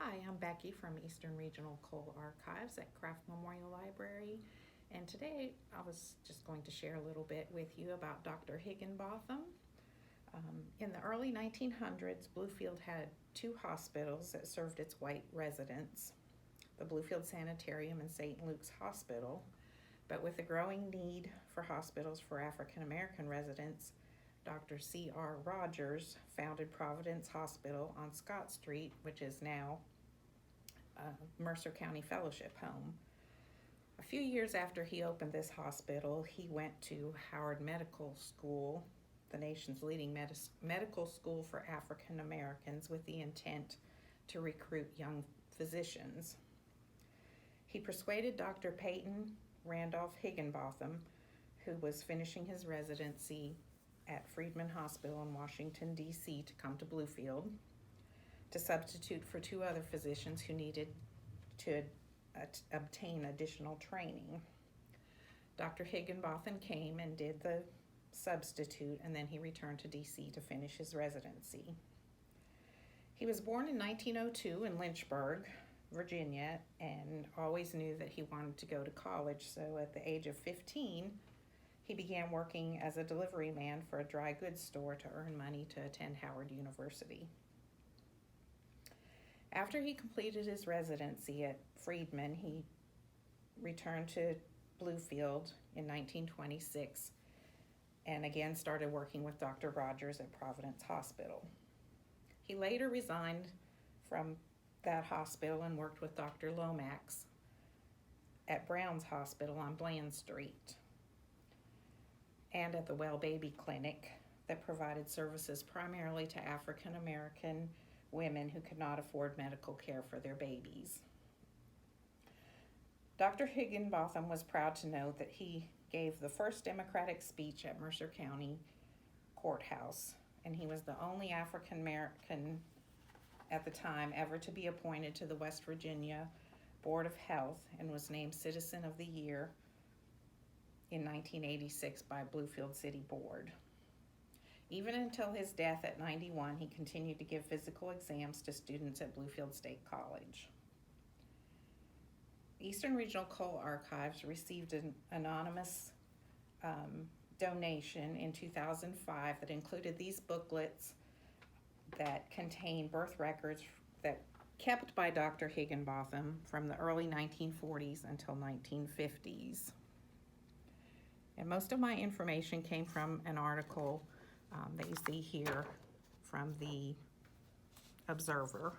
Hi, I'm Becky from Eastern Regional Coal Archives at Craft Memorial Library, and today I was just going to share a little bit with you about Dr. Higginbotham. In the early 1900s, Bluefield had two hospitals that served its white residents, the Bluefield Sanitarium and St. Luke's Hospital. But with a growing need for hospitals for African American residents, Dr. C.R. Rogers founded Providence Hospital on Scott Street, which is now Mercer County Fellowship Home. A few years after he opened this hospital, he went to Howard Medical School, the nation's leading medical school for African Americans, with the intent to recruit young physicians. He persuaded Dr. Peyton Randolph Higginbotham, who was finishing his residency at Freedman Hospital in Washington, D.C., to come to Bluefield to substitute for two other physicians who needed to obtain additional training. Dr. Higginbotham came and did the substitute, and then he returned to D.C. to finish his residency. He was born in 1902 in Lynchburg, Virginia, and always knew that he wanted to go to college, so at the age of 15, he began working as a delivery man for a dry goods store to earn money to attend Howard University. After he completed his residency at Freedman, he returned to Bluefield in 1926 and again started working with Dr. Rogers at Providence Hospital. He later resigned from that hospital and worked with Dr. Lomax at Brown's Hospital on Bland Street and at the Well Baby Clinic that provided services primarily to African American women who could not afford medical care for their babies. Dr. Higginbotham was proud to note that he gave the first Democratic speech at Mercer County Courthouse, and he was the only African American at the time ever to be appointed to the West Virginia Board of Health and was named Citizen of the Year in 1986 by Bluefield City Board. Even until his death at 91, he continued to give physical exams to students at Bluefield State College. Eastern Regional Coal Archives received an anonymous donation in 2005 that included these booklets that contain birth records that kept by Dr. Higginbotham from the early 1940s until 1950s. And most of my information came from an article that you see here from the Observer.